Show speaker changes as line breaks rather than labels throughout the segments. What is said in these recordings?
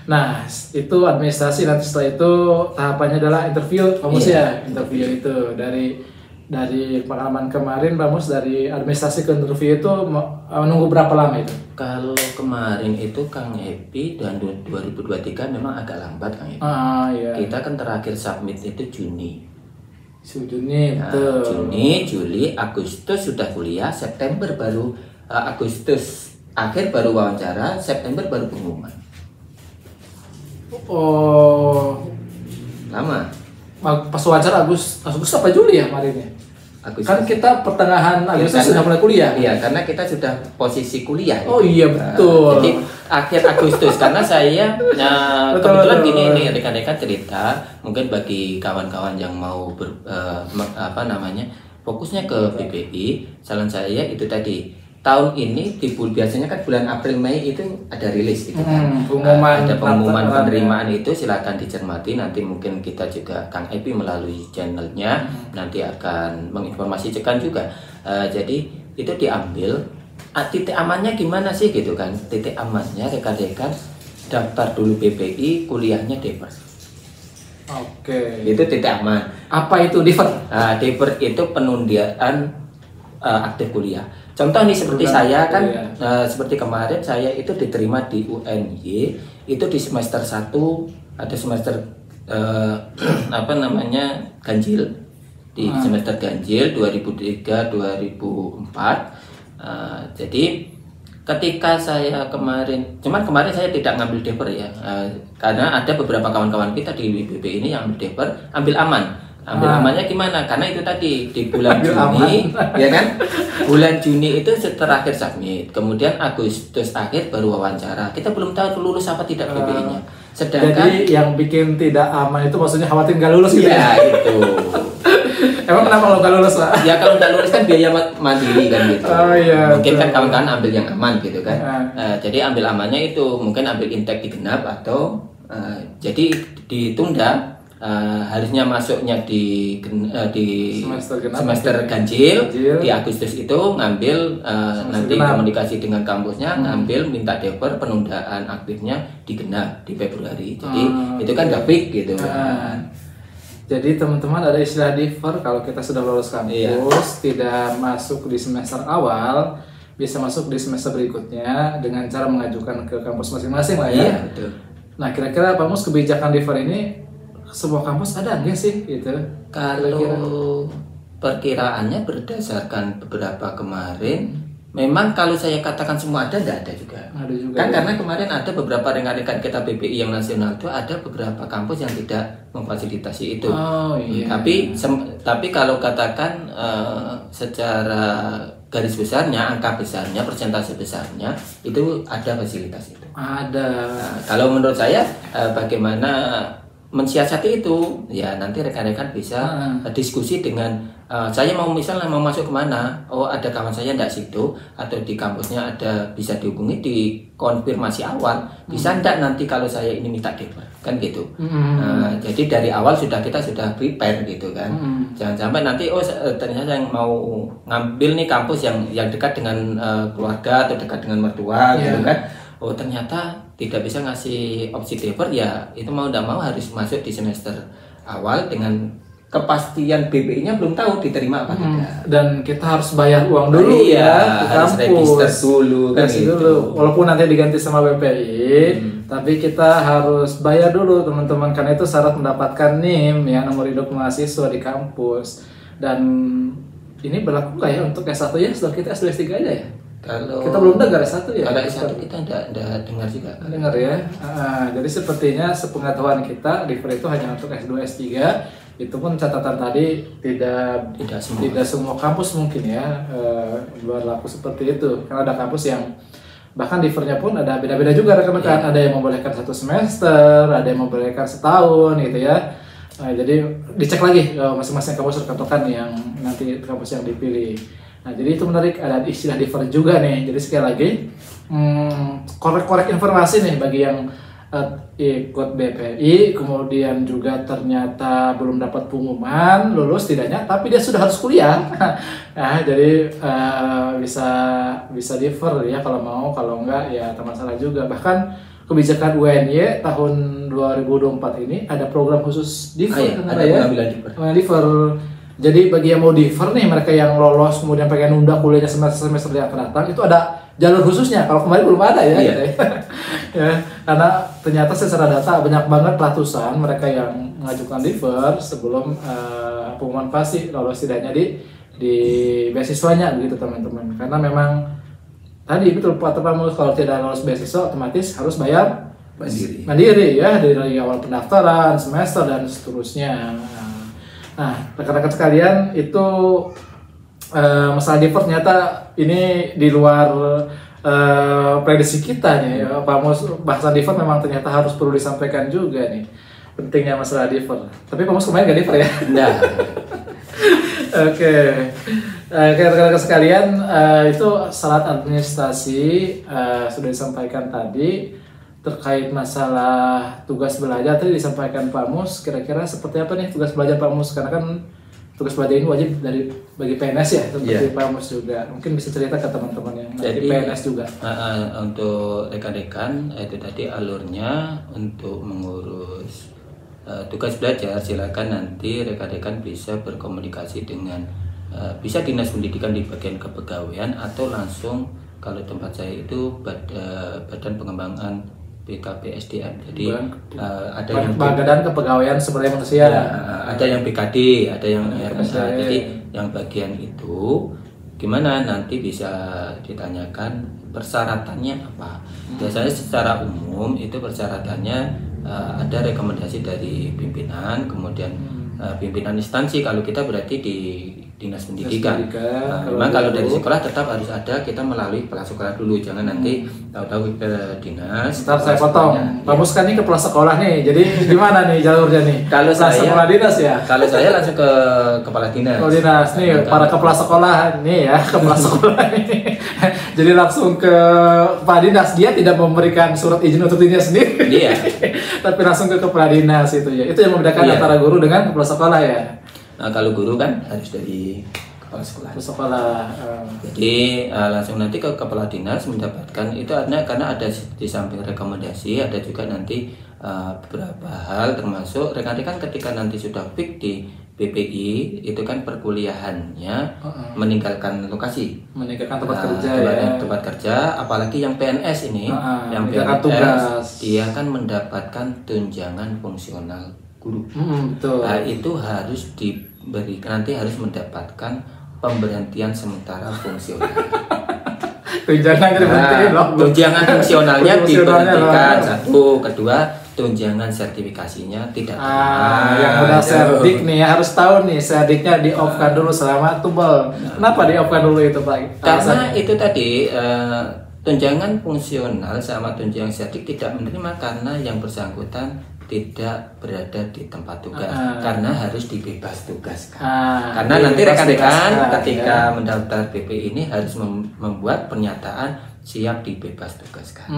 Nah, itu administrasi, nanti setelah itu tahapannya adalah interview, Pak Mus ya. Interview itu dari pengalaman kemarin, Pak Mus, dari administrasi ke interview itu menunggu berapa lama itu?
Kalau kemarin itu Kang Happy dan 2023 memang agak lambat Kang Happy.
Iya.
Kita kan terakhir submit itu Juni.
Juni,
Nah,
betul.
Juni, Juli, Agustus sudah kuliah, September baru Agustus akhir baru wawancara, September baru pengumuman.
Oh,
Lama.
pas wawancara Agustus apa Juli ya kemarinnya?
Agustus.
Kan kita pertengahan Agustus
karena-
sudah mulai kuliah.
Iya, karena kita sudah posisi kuliah.
Oh iya, betul.
Jadi akhir Agustus karena saya
Betul,
kebetulan
betul.
gini nih rekan-rekan cerita, mungkin bagi kawan-kawan yang mau fokusnya ke PPI, saran saya itu tadi. Tahun ini biasanya kan bulan April Mei itu ada rilis gitu kan. Ada pengumuman penerimaan itu, silakan dicermati, nanti mungkin kita juga Kang Epi melalui channelnya nanti akan menginformasikan juga. Jadi itu diambil titik amannya gimana sih gitu kan. Titik amannya rekan-rekan daftar dulu PPI, kuliahnya defer.
Oke.
Itu titik aman.
Apa itu defer?
Defer itu penundaan aktif kuliah. Contoh nih seperti saya kan, seperti kemarin saya itu diterima di UNY, itu di semester 1 ada semester ganjil, di semester ganjil 2003-2004. Jadi ketika saya kemarin saya tidak ngambil defer ya, karena ada beberapa kawan-kawan kita di WBB ini yang ambil defer, ambil aman. Amannya gimana? Karena itu tadi di bulan Juni, ya kan? Bulan Juni itu terakhir submit, kemudian Agustus akhir baru wawancara. Kita belum tahu lulus apa tidak PPI-nya. Sedangkan
jadi yang bikin tidak aman itu maksudnya khawatir nggak lulus gitu
ya? Itu.
Emang kenapa lo nggak lulus, Pak?
Ya kalau nggak lulus kan biaya mandiri kan gitu.
Iya.
Mungkin kan
betul.
kawan-kawan ambil yang aman gitu kan. Jadi ambil amannya itu mungkin ambil intake di genap atau jadi ditunda. Harusnya masuknya di semester ganjil di Agustus itu ngambil nanti komunikasi dengan kampusnya, ngambil minta defer penundaan aktifnya di genap di Februari. Jadi itu kan grafik gitu kan.
Jadi teman-teman ada istilah defer kalau kita sudah lulus kampus, tidak masuk di semester awal, bisa masuk di semester berikutnya dengan cara mengajukan ke kampus masing-masing lah ya.
Iya, betul.
Nah, kira-kira Pak Mus kebijakan defer ini semua kampus ada nggak sih gitu?
Kalau perkiraannya berdasarkan beberapa kemarin, memang kalau saya katakan semua ada, nggak ada juga.
Ada juga.
Kan karena kemarin ada beberapa rekan-rekan kita PPI yang nasional itu ada beberapa kampus yang tidak memfasilitasi itu.
Oh iya.
Tapi kalau katakan secara garis besarnya, angka besarnya, persentase besarnya itu ada fasilitas itu.
Ada.
Nah, kalau menurut saya bagaimana mensiasati itu ya nanti rekan-rekan bisa diskusi dengan saya misalnya mau masuk kemana, oh ada kawan saya ndak situ atau di kampusnya ada, bisa dihubungi di konfirmasi awal, bisa ndak nanti kalau saya ini minta defer kan gitu. Jadi dari awal kita sudah prepare gitu kan. Jangan sampai nanti ternyata yang mau ngambil nih kampus yang dekat dengan keluarga atau dekat dengan mertua gitu kan. Oh ternyata tidak bisa ngasih opsi defer, ya itu mau tidak mau harus masuk di semester awal dengan kepastian BPI-nya belum tahu diterima apa tidak.
Dan kita harus bayar uang dulu ya ke
harus
kampus.
register dulu kan gitu.
Walaupun nanti diganti sama BPI, tapi kita harus bayar dulu teman-teman, karena itu syarat mendapatkan NIM ya, nomor induk mahasiswa di kampus. Dan ini berlaku nggak ya untuk S1 ya, setelah kita S2 S3 aja ya?
Kalau
kita belum dengar S1 ya?
Kalau S1 kita enggak dengar juga.
Dengar ya. Jadi sepertinya sepengetahuan kita defer itu hanya untuk S2 S3. Itu pun catatan tadi tidak semua kampus mungkin ya berlaku seperti itu. Karena ada kampus yang bahkan defernya pun ada beda-beda juga rekan-rekan. Ada yang membolehkan 1 semester, ada yang membolehkan setahun gitu ya. Jadi dicek lagi masing-masing kampus rekan-rekan yang nanti kampus yang dipilih. Nah, jadi itu menarik, ada istilah defer juga nih. Jadi sekali lagi, korek-korek informasi nih bagi yang ikut BPI, kemudian juga ternyata belum dapat pengumuman, lulus tidaknya, tapi dia sudah harus kuliah. Nah, jadi bisa defer ya kalau mau, kalau enggak ya tak masalah juga. Bahkan kebijakan UNY tahun 2024 ini ada program khusus differ
ada pengambilan differ.
Differ. Jadi bagi yang mau differ nih, mereka yang lolos kemudian pengen nunda kuliahnya semester yang akan datang, itu ada jalur khususnya. Kalau kemarin belum ada ya, gitu ya. Ya, karena ternyata secara data banyak banget ratusan mereka yang mengajukan differ sebelum pengumuman pasti lolos tidaknya di beasiswanya begitu teman-teman. Karena memang tadi betul Pak Terpamus, kalau tidak lolos beasiswa otomatis harus bayar mandiri ya dari awal pendaftaran, semester dan seterusnya. Nah, rekan-rekan sekalian, itu masalah differ ternyata ini di luar prediksi kita nih. Pak Mus, bahasan differ memang ternyata harus perlu disampaikan juga nih, pentingnya masalah differ. Tapi Pak Mus kemarin gak differ ya?
Enggak.
Oke, rekan-rekan sekalian, itu syarat administrasi sudah disampaikan tadi. Terkait masalah tugas belajar tadi disampaikan Pak Mus, kira-kira seperti apa nih tugas belajar Pak Mus? Karena kan tugas belajar ini wajib bagi PNS ya, seperti Pak Mus juga. Mungkin bisa cerita ke teman-teman yang nanti PNS juga.
Untuk rekan-rekan, itu tadi alurnya untuk mengurus tugas belajar, silakan nanti rekan-rekan bisa berkomunikasi dengan bisa dinas pendidikan di bagian kepegawaian, atau langsung kalau tempat saya itu badan pengembangan BKPSDM. Jadi ada yang
Badan Kepegawaian Sumber Daya Manusia.
Ada yang BKD, ada yang jadi yang bagian itu gimana nanti bisa ditanyakan persyaratannya apa. Biasanya secara umum itu persyaratannya ada rekomendasi dari pimpinan, kemudian pimpinan instansi. Kalau kita berarti di dinas pendidikan. Memang kalau dari sekolah tetap harus ada, kita melalui kepala sekolah dulu, jangan nanti tahu-tahu ke dinas.
Ntar saya potong. Pak Mus kan ini kepala sekolah nih, jadi gimana nih jalurnya nih?
Kalau saya
sekolah dinas ya.
Kalau saya langsung ke kepala dinas.
Kepala dinas nih, para kepala sekolah nih ya, kepala sekolah nih. Jadi langsung ke kepala dinas, dia tidak memberikan surat izin untuk dirinya sendiri. Iya. Tapi langsung ke kepala dinas itu ya. Itu yang membedakan antara guru dengan kepala sekolah ya.
Nah, kalau guru kan harus dari kepala sekolah. Jadi langsung nanti ke kepala dinas mendapatkan itu, karena ada di samping rekomendasi ada juga nanti beberapa hal, termasuk rekan-rekan ketika nanti sudah fix di BPI itu kan perkuliahannya meninggalkan lokasi,
meninggalkan tempat kerja
tempat kerja, apalagi yang PNS ini, yang PNS dia kan mendapatkan tunjangan fungsional guru.
Betul.
Nah, itu harus diberi, nanti harus mendapatkan pemberhentian sementara fungsional. Tunjangan fungsionalnya diberhentikan, satu, kedua tunjangan sertifikasinya tidak
yang udah serdik nih harus tahu nih, serdiknya di off kan dulu selama tubal. Kenapa di off kan dulu itu Pak?
Karena itu tadi tunjangan fungsional sama tunjangan serdik tidak menerima karena yang bersangkutan tidak berada di tempat tugas, karena harus dibebas tugaskan. Karena nanti rekan-rekan ketika mendaftar BP ini harus membuat pernyataan siap dibebas tugaskan.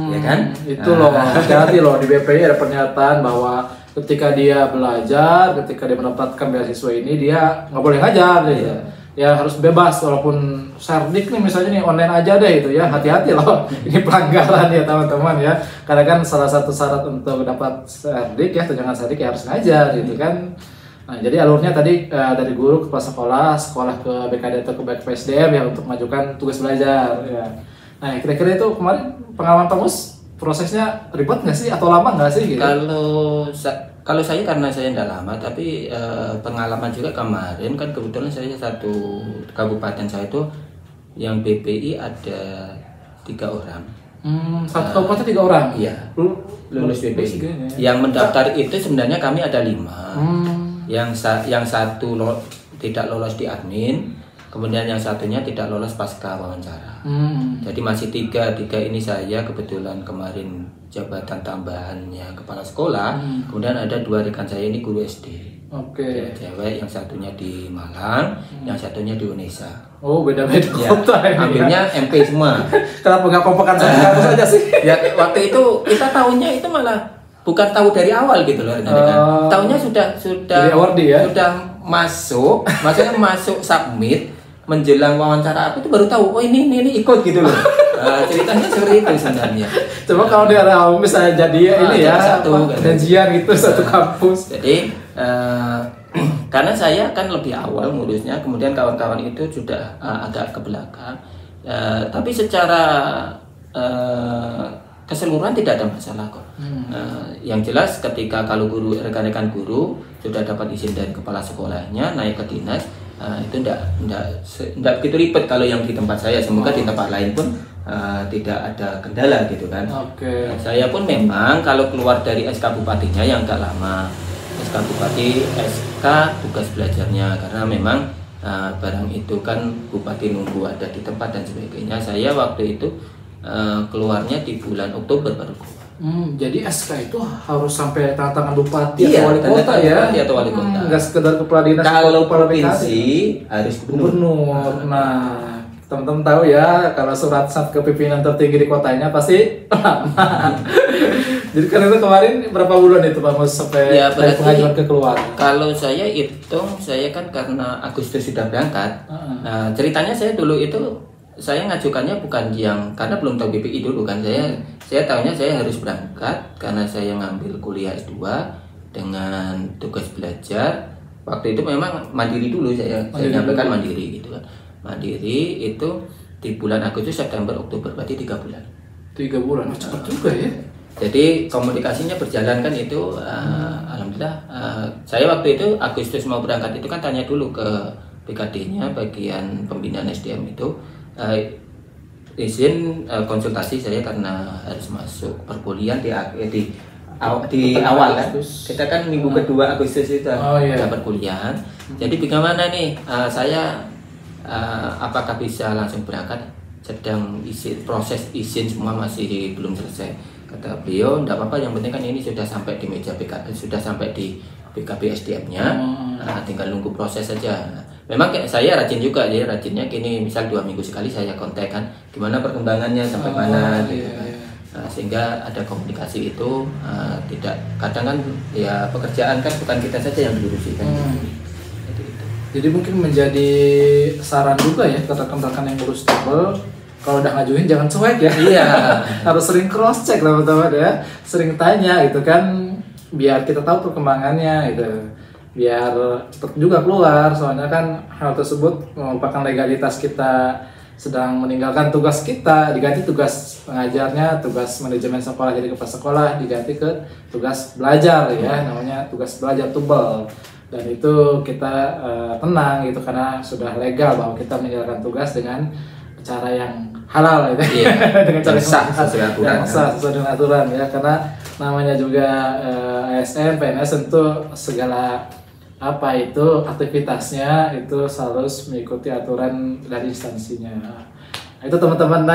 Ya kan?
Itu loh, hati-hati loh, di BPI ada pernyataan bahwa ketika dia belajar, ketika dia mendapatkan beasiswa ini, dia nggak boleh ngajar gitu. Ya harus bebas, walaupun serdik nih misalnya nih online aja deh itu ya, hati-hati loh. Ini pelanggaran ya teman-teman ya, karena kan salah satu syarat untuk dapat serdik ya, tunjangan serdik ya harus ngajar gitu kan. Nah, jadi alurnya tadi dari guru ke kepala sekolah ke BKD atau ke BKPSDM ya untuk mengajukan tugas belajar ya. Nah, kira-kira itu kemarin pengalaman Pak Mus prosesnya ribet nggak sih atau lama nggak sih gitu?
Kalau saya karena saya tidak lama, tapi pengalaman juga kemarin kan kebetulan saya satu kabupaten saya itu yang BPI ada 3 orang.
Satu kabupaten 3 orang?
Iya. Lulus BPI. Yang mendaftar itu sebenarnya kami ada 5. Yang satu tidak lolos di admin, kemudian yang satunya tidak lolos pasca wawancara. Jadi masih 3 ini saya kebetulan kemarin jabatan tambahannya kepala sekolah. Kemudian ada 2 rekan saya ini guru SD. Cewek, yang satunya di Malang, yang satunya di Unesa.
Oh, beda-beda kota ini.
Ambilnya MP semua.
Kenapa nggak kompokan satu saja sih?
Ya, waktu itu kita tahunya itu malah bukan tahu dari awal gitu loh, tahunya sudah sudah masuk, maksudnya masuk submit menjelang wawancara apa itu baru tahu, oh ini ikut gitu loh. Ceritanya seperti itu sebenarnya.
Coba kalau di area misalnya jadi ini ya
satu
janjian gitu satu kampus.
Jadi karena saya kan lebih awal ngurusnya, kemudian kawan-kawan itu sudah agak ke belakang. Tapi secara keseluruhan tidak ada masalah kok. Yang jelas ketika kalau rekan-rekan guru sudah dapat izin dari kepala sekolahnya naik ke dinas, itu tidak begitu ribet kalau yang di tempat saya. Semoga di tempat lain pun tidak ada kendala gitu kan. Saya pun memang kalau keluar dari SK Bupatinya yang agak lama, SK Bupati, SK tugas belajarnya, karena memang barang itu kan Bupati nunggu ada di tempat dan sebagainya. Saya waktu itu keluarnya di bulan Oktober baru keluar.
Jadi SK itu harus sampai tangan Bupati
atau
wali kota ya?
Bupati atau wali kota.
Nggak sekedar kepala dinas.
Kalau provinsi harus gubernur.
Nah, teman-teman tahu ya, kalau surat ke pimpinan tertinggi di kotanya pasti lama. Jadi kan itu kemarin berapa bulan itu Pak Mus sampai pengajuan ke keluar?
Kalau saya hitung, saya kan karena Agustus sudah berangkat. Nah, ceritanya saya dulu itu saya ngajukannya bukan yang karena belum tahu BPI dulu kan. Saya tahunya saya harus berangkat karena saya ngambil kuliah S2 dengan tugas belajar. Waktu itu memang mandiri dulu saya nyampaikan mandiri gitu kan. Mandiri itu di bulan Agustus, September, Oktober, berarti 3 bulan.
3 bulan, cepat juga ya.
Jadi komunikasinya berjalan kan itu, alhamdulillah. Saya waktu itu Agustus mau berangkat itu kan tanya dulu ke BKD-nya, bagian pembinaan SDM itu. Izin konsultasi saya karena harus masuk perkuliahan di awal kan. Kita kan minggu kedua Agustus itu ada perkuliahan. Jadi bagaimana nih saya apakah bisa langsung berangkat? Sedang proses izin semua masih belum selesai. Kata beliau, enggak apa-apa, yang penting kan ini sudah sampai di meja sudah sampai di BKP SDM-nya. Tinggal nunggu proses saja. Memang saya rajin juga ya, rajinnya gini, misal 2 minggu sekali saya kontak kan, gimana perkembangannya sampai mana gitu kan. Sehingga ada komunikasi itu, tidak kadang kan ya pekerjaan kan bukan kita saja yang diurusi kan.
Jadi mungkin menjadi saran juga ya ke rekan-rekan yang ngurus tabel, kalau udah ngajuin jangan cuek ya.
Iya.
Harus sering cross check teman-teman ya, sering tanya gitu kan, biar kita tahu perkembangannya gitu. Biar cepat juga keluar, soalnya kan hal tersebut merupakan legalitas kita sedang meninggalkan tugas kita, diganti tugas pengajarnya, tugas manajemen sekolah jadi kepala sekolah, diganti ke tugas belajar ya, namanya tugas belajar tubel. Dan itu kita tenang gitu karena sudah legal bahwa kita menjalankan tugas dengan cara yang halal gitu.
Iya.
Dengan cara
sah
sesuai dengan aturan ya, karena namanya juga ASN, PNS tentu segala aktivitasnya itu harus mengikuti aturan dari instansinya. Itu teman-teman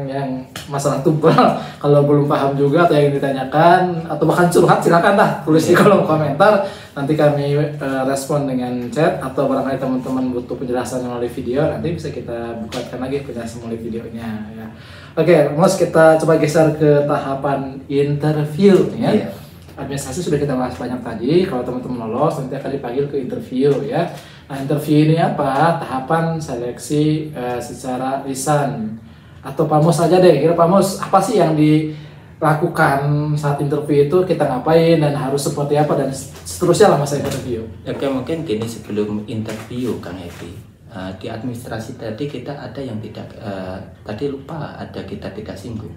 yang masalah tubel kalau belum paham juga atau yang ditanyakan atau bahkan curhat, silakan tulis di kolom komentar, nanti kami respon dengan chat, atau barangkali teman-teman butuh penjelasan melalui video, nanti bisa kita bukakan lagi penjelasan melalui videonya ya. Oke, Mas, kita coba geser ke tahapan interview ya. Administrasi sudah kita bahas banyak tadi. Kalau teman-teman lolos nanti akan dipanggil ke interview ya. Nah, interview ini apa? Tahapan seleksi secara lisan. Atau Pak Mus saja deh. Kira Pak Mus, apa sih yang dilakukan saat interview itu, kita ngapain dan harus seperti apa dan seterusnya lah masa interview.
Oke, mungkin gini sebelum interview Kang Happy. Di administrasi tadi kita ada yang tidak tadi lupa, ada kita tidak singgung.